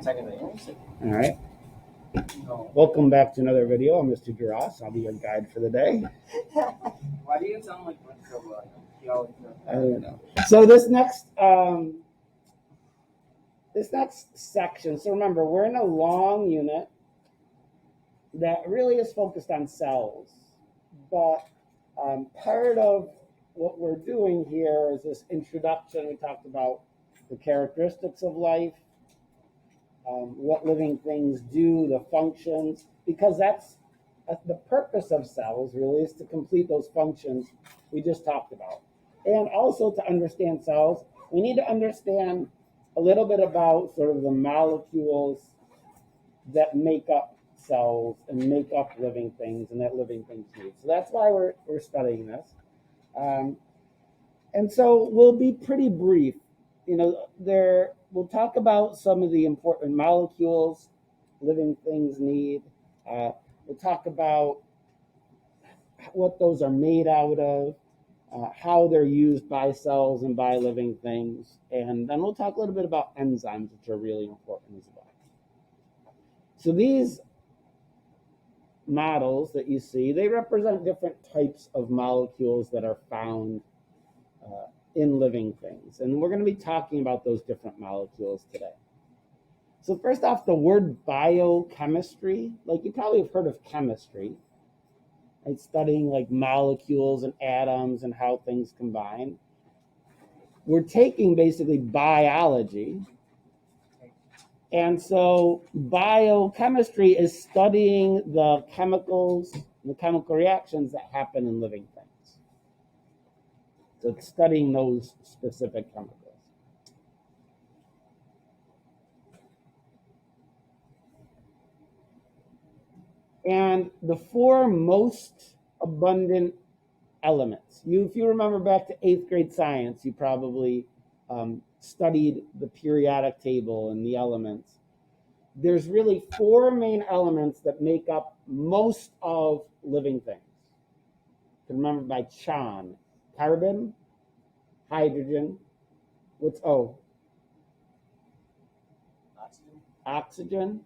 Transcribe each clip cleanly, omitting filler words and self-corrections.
All right. Welcome back to another video. I'm Mr. Duras. I'll be your guide for the day. Why do you sound like I don't know. So this next section. So remember, we're in a long unit that really is focused on cells, but part of what we're doing here is this introduction. We talked about the characteristics of life, what living things do, the functions, because that's the purpose of cells really is to complete those functions we just talked about. And also to understand cells, we need to understand a little bit about sort of the molecules that make up cells and make up living things and that living things need. So that's why we're studying this. And so we'll be pretty brief. We'll talk about some of the important molecules living things need. We'll talk about what those are made out of, how they're used by cells and by living things. And then we'll talk a little bit about enzymes, which are really important as well. So these models that you see, they represent different types of molecules that are found in living things. And we're going to be talking about those different molecules today. So first off, the word biochemistry, like you probably have heard of chemistry, right? Studying like molecules and atoms and how things combine. We're taking basically biology. And so biochemistry is studying the chemicals, the chemical reactions that happen in living things. So it's studying those specific chemicals. And the four most abundant elements. If you remember back to 8th grade science, you probably studied the periodic table and the elements. There's really four main elements that make up most of living things. You can remember by Chan. Carbon, hydrogen, what's O? Oxygen.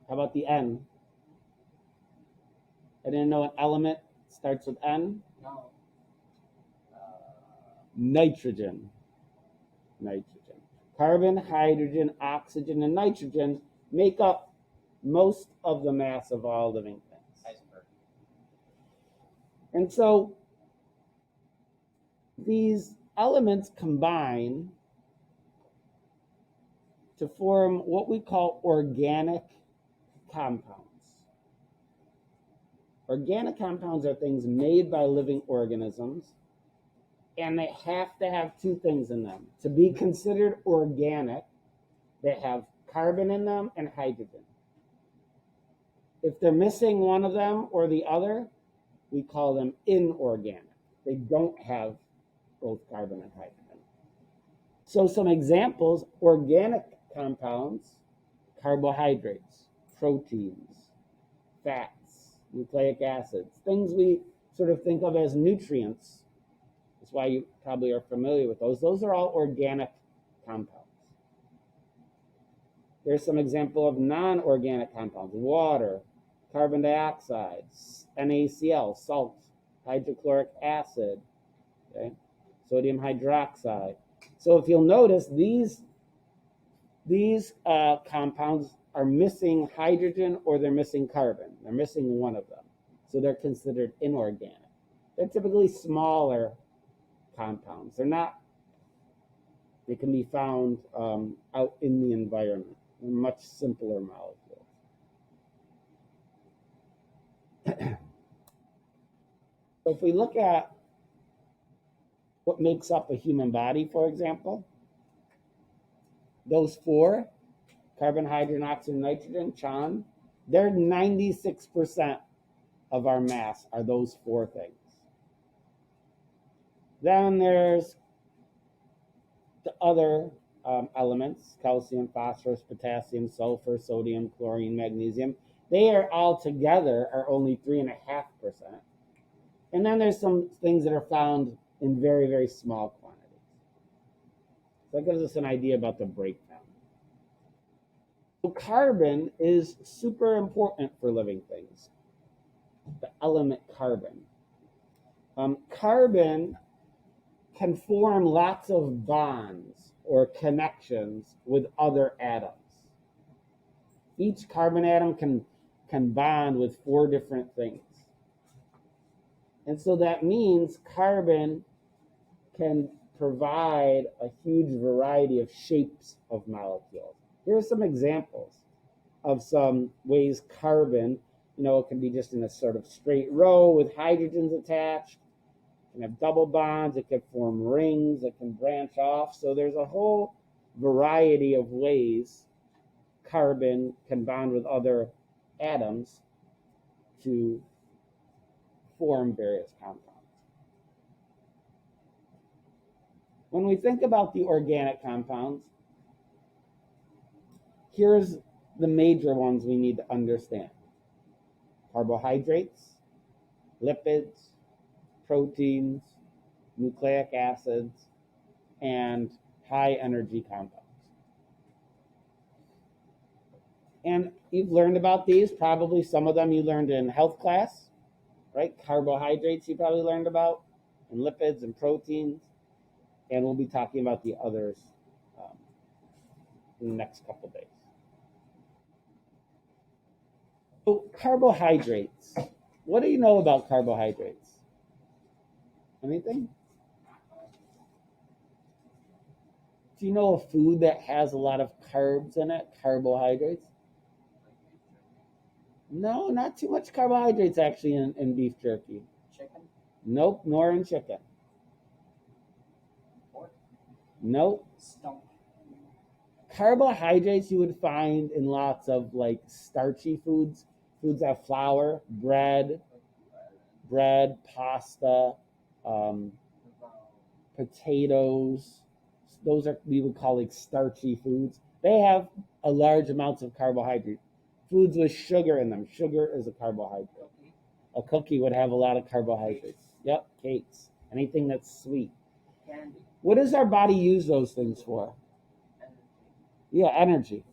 How about the N? I didn't know an element starts with N. No. Nitrogen. Carbon, hydrogen, oxygen, and nitrogen make up most of the mass of all living things. And so these elements combine to form what we call organic compounds. Organic compounds are things made by living organisms, and they have to have two things in them. To be considered organic, they have carbon in them and hydrogen. If they're missing one of them or the other, we call them inorganic. They don't have both carbon and hydrogen. So some examples: organic compounds, carbohydrates, proteins, fats, nucleic acids, things we sort of think of as nutrients. That's why you probably are familiar with those. Those are all organic compounds. There's some example of non-organic compounds: water, carbon dioxide, NaCl, salt, hydrochloric acid, okay? Sodium hydroxide. So if you'll notice, these compounds are missing hydrogen or they're missing carbon. They're missing one of them. So they're considered inorganic. They're typically smaller compounds. They can be found out in the environment. They're much simpler molecules. So if we look at what makes up a human body, for example, those four, carbon, hydrogen, oxygen, nitrogen, Chan, they're 96% of our mass are those four things. Then there's the other elements: calcium, phosphorus, potassium, sulfur, sodium, chlorine, magnesium. They are all together are only 3.5%. And then there's some things that are found in very, very small quantities. So that gives us an idea about the breakdown. So carbon is super important for living things. The element carbon. Carbon can form lots of bonds or connections with other atoms. Each carbon atom can bond with 4 different things. And so that means carbon can provide a huge variety of shapes of molecules. Here are some examples of some ways carbon, it can be just in a sort of straight row with hydrogens attached. It can have double bonds, it can form rings, it can branch off. So there's a whole variety of ways carbon can bond with other atoms to form various compounds. When we think about the organic compounds, here's the major ones we need to understand. Carbohydrates, lipids, proteins, nucleic acids, and high energy compounds. And you've learned about these, probably some of them you learned in health class, right? Carbohydrates you probably learned about, and lipids and proteins. And we'll be talking about the others in the next couple of days. So carbohydrates. What do you know about carbohydrates? Anything? Do you know a food that has a lot of carbs in it? Carbohydrates? No, not too much carbohydrates actually in beef jerky. Chicken? Nope, nor in chicken. Pork? Nope. Stump? Carbohydrates you would find in lots of like starchy foods. Foods that flour, bread, pasta, potatoes. Those are we would call like starchy foods. They have a large amounts of carbohydrate. Foods with sugar in them. Sugar is a carbohydrate. A cookie would have a lot of carbohydrates. Yep, cakes. Anything that's sweet. Candy. What does our body use those things for? Energy. Yeah, energy.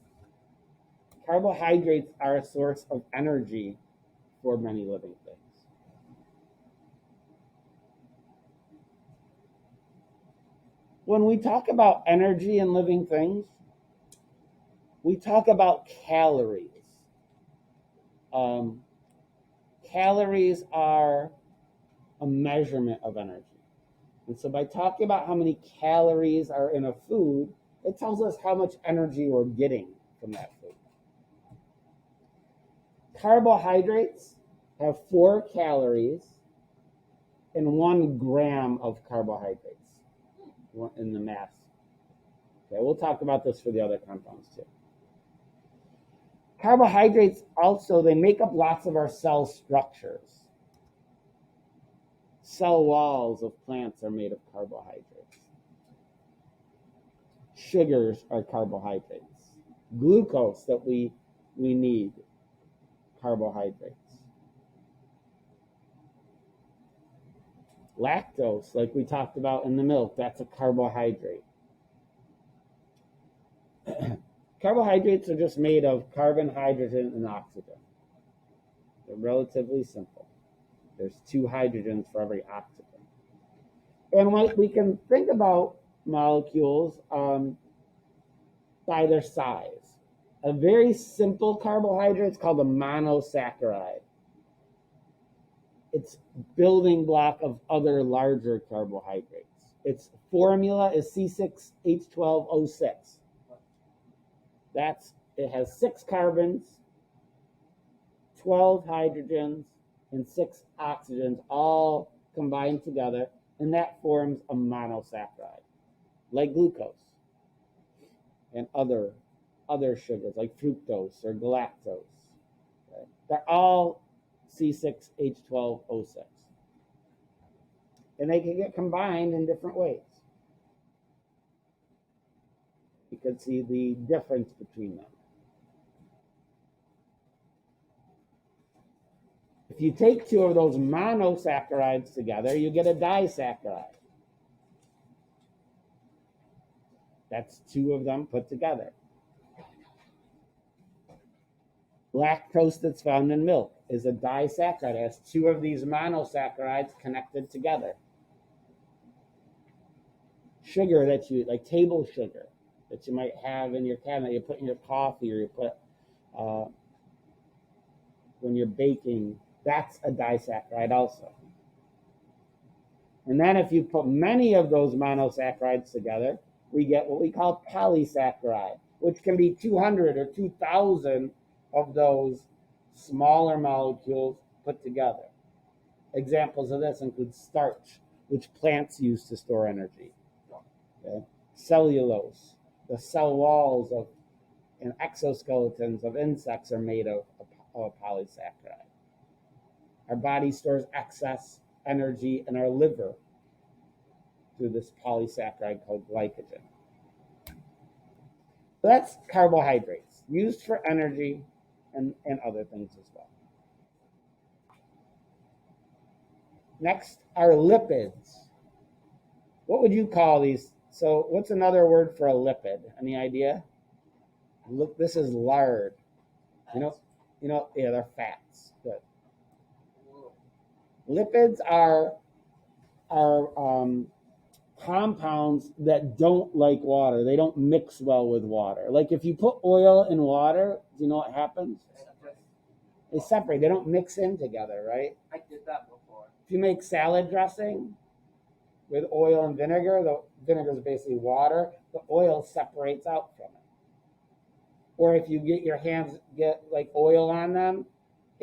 Carbohydrates are a source of energy for many living things. When we talk about energy in living things, we talk about calories. Calories are a measurement of energy. And so by talking about how many calories are in a food, it tells us how much energy we're getting from that food. Carbohydrates have 4 calories and 1 gram of carbohydrates in the mass. Okay, we'll talk about this for the other compounds too. Carbohydrates also, they make up lots of our cell structures. Cell walls of plants are made of carbohydrates. Sugars are carbohydrates. Glucose that we need, carbohydrates. Lactose, like we talked about in the milk, that's a carbohydrate. Carbohydrates are just made of carbon, hydrogen, and oxygen. They're relatively simple. There's 2 hydrogens for every oxygen. And we can think about molecules by their size. A very simple carbohydrate is called a monosaccharide. It's building block of other larger carbohydrates. Its formula is C6H12O6. It has 6 carbons, 12 hydrogens, and 6 oxygens all combined together, and that forms a monosaccharide, like glucose and other sugars like fructose or galactose. Okay? They're all C6H12O6. And they can get combined in different ways. You can see the difference between them. If you take 2 of those monosaccharides together, you get a disaccharide. That's 2 of them put together. Lactose that's found in milk is a disaccharide. It has two of these monosaccharides connected together. Sugar that you, like table sugar, that you might have in your cabinet, you put in your coffee or you put when you're baking, that's a disaccharide also. And then if you put many of those monosaccharides together, we get what we call polysaccharide, which can be 200 or 2,000 of those smaller molecules put together. Examples of this include starch, which plants use to store energy. Okay? Cellulose, the cell walls of and exoskeletons of insects are made of polysaccharide. Our body stores excess energy in our liver through this polysaccharide called glycogen. So that's carbohydrates, used for energy and other things as well. Next are lipids. What would you call these? So what's another word for a lipid? Any idea? Look, this is lard. Yeah, they're fats. Good. Lipids are compounds that don't like water. They don't mix well with water. Like if you put oil in water, do you know what happens? They separate. They don't mix in together, right? I did that before. If you make salad dressing with oil and vinegar, the vinegar is basically water. The oil separates out from it. Or if you get your hands get like oil on them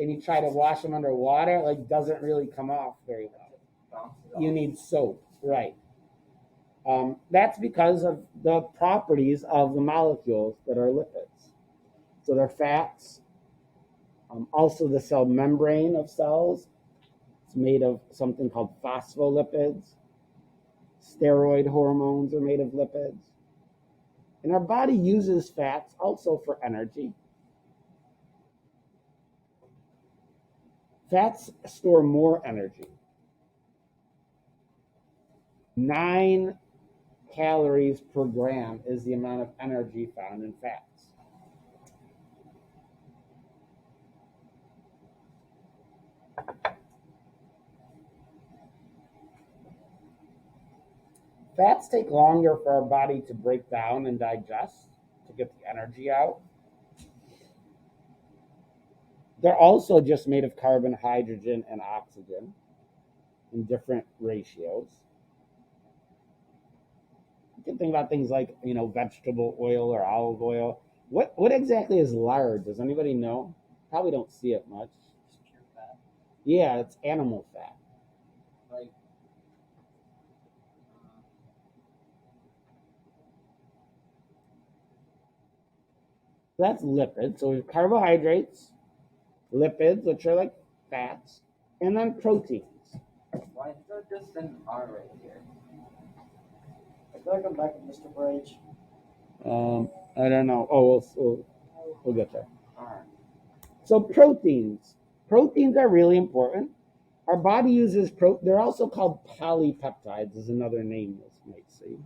and you try to wash them under water, like doesn't really come off very well. You need soap, right? That's because of the properties of the molecules that are lipids. So they're fats. Also the cell membrane of cells. It's made of something called phospholipids. Steroid hormones are made of lipids. And our body uses fats also for energy. Fats store more energy. 9 calories per gram is the amount of energy found in fats. Fats take longer for our body to break down and digest to get the energy out. They're also just made of carbon, hydrogen, and oxygen in different ratios. You can think about things like, vegetable oil or olive oil. What exactly is lard? Does anybody know? Probably don't see it much. It's pure fat. Yeah, it's animal fat. Like, That's lipids. So we have carbohydrates, lipids, which are like fats, and then proteins. why is there just an R right here? I feel like I'm back with Mr. Brage. I don't know. Oh, we'll get there. R. So proteins. Proteins are really important. Our body uses they're also called polypeptides, is another name you might see.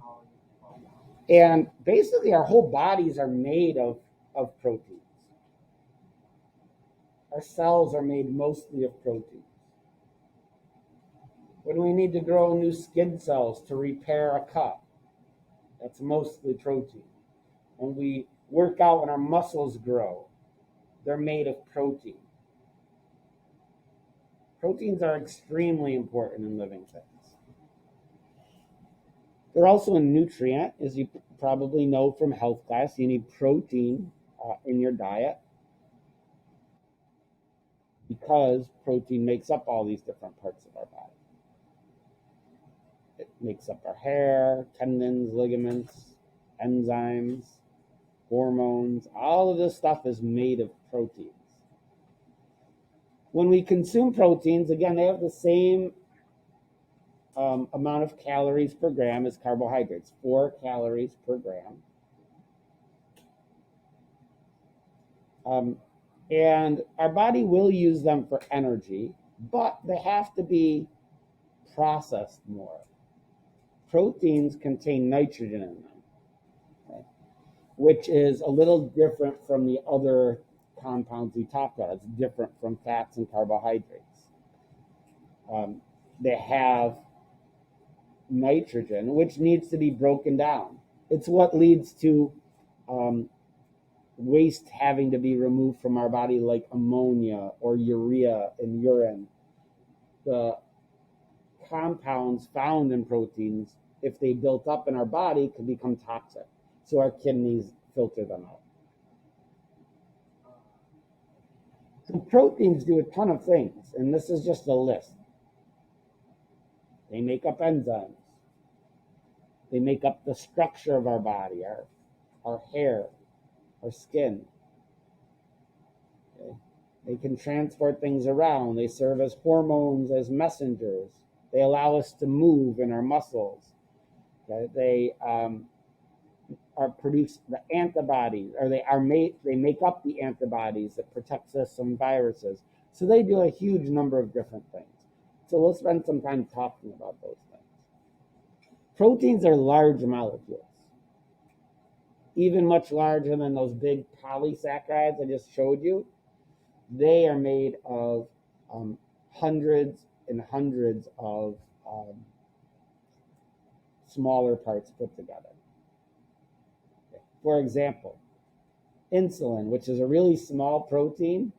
And basically our whole bodies are made of proteins. Our cells are made mostly of proteins. When we need to grow new skin cells to repair a cut, that's mostly protein. When we work out, when our muscles grow, they're made of protein. Proteins are extremely important in living things. They're also a nutrient, as you probably know from health class. You need protein in your diet because protein makes up all these different parts of our body. It makes up our hair, tendons, ligaments, enzymes, hormones. All of this stuff is made of proteins. When we consume proteins, again, they have the same amount of calories per gram as carbohydrates, 4 calories per gram. And our body will use them for energy, but they have to be processed more. Proteins contain nitrogen in them, okay, which is a little different from the other compounds we talked about. It's different from fats and carbohydrates. They have nitrogen, which needs to be broken down. It's what leads to waste having to be removed from our body, like ammonia or urea in urine. The compounds found in proteins, if they built up in our body, could become toxic. So our kidneys filter them out. So proteins do a ton of things, and this is just a list. They make up enzymes. They make up the structure of our body, our hair, our skin. Okay? They can transport things around. They serve as hormones, as messengers. They allow us to move in our muscles. Okay? They produce the antibodies, or they make up the antibodies that protects us from viruses. So they do a huge number of different things. So we'll spend some time talking about those things. Proteins are large molecules, even much larger than those big polysaccharides I just showed you. They are made of hundreds and hundreds of smaller parts put together. Okay. For example, insulin, which is a really small protein,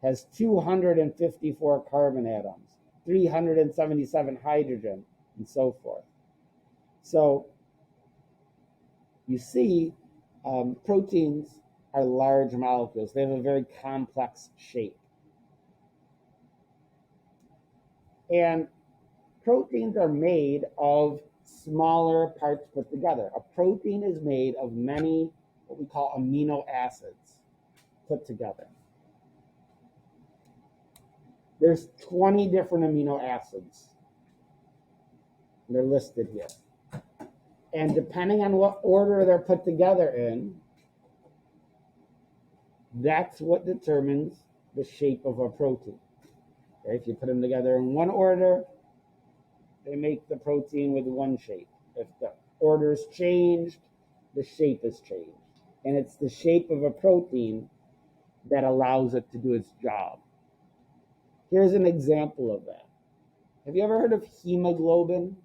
has 254 carbon atoms, 377 hydrogen, and so forth. So you see, proteins are large molecules. They have a very complex shape. And proteins are made of smaller parts put together. A protein is made of many, what we call amino acids, put together. There's 20 different amino acids. They're listed here. And depending on what order they're put together in, that's what determines the shape of a protein. Okay? If you put them together in one order, they make the protein with one shape. If the order's changed, the shape is changed. And it's the shape of a protein that allows it to do its job. Here's an example of that. Have you ever heard of hemoglobin?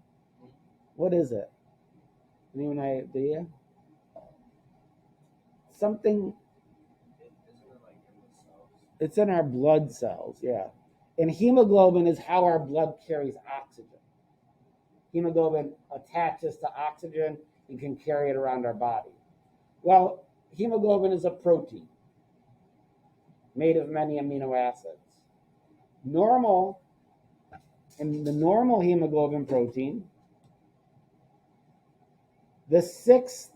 What is it? Anyone idea? Something. It's in our blood cells, yeah. And hemoglobin is how our blood carries oxygen. Hemoglobin attaches to oxygen and can carry it around our body. Well, hemoglobin is a protein made of many amino acids. In the normal hemoglobin protein, the sixth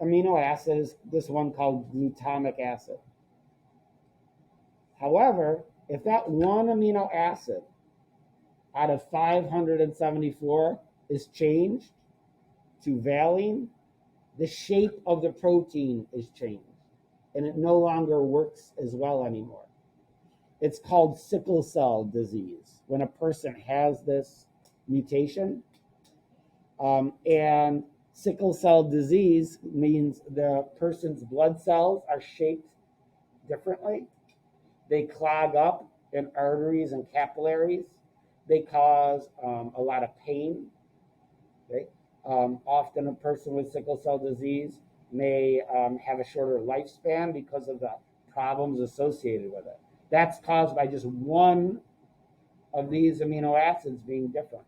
amino acid is this one called glutamic acid. However, if that one amino acid out of 574 is changed to valine, the shape of the protein is changed, and it no longer works as well anymore. It's called sickle cell disease when a person has this mutation. And sickle cell disease means the person's blood cells are shaped differently. They clog up in arteries and capillaries. They cause a lot of pain. Okay? Often a person with sickle cell disease may have a shorter lifespan because of the problems associated with it. That's caused by just one of these amino acids being different.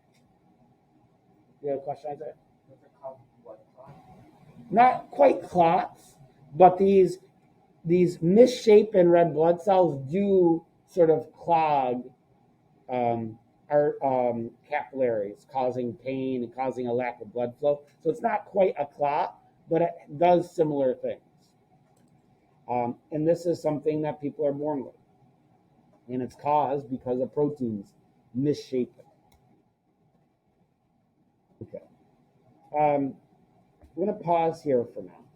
You have a question, Isaiah? What's it called? Blood clot? Not quite clots, but these misshapen red blood cells do sort of clog our capillaries, causing pain and causing a lack of blood flow. So it's not quite a clot, but it does similar things. And this is something that people are born with. And it's caused because of proteins misshapen. Okay. I'm going to pause here for now.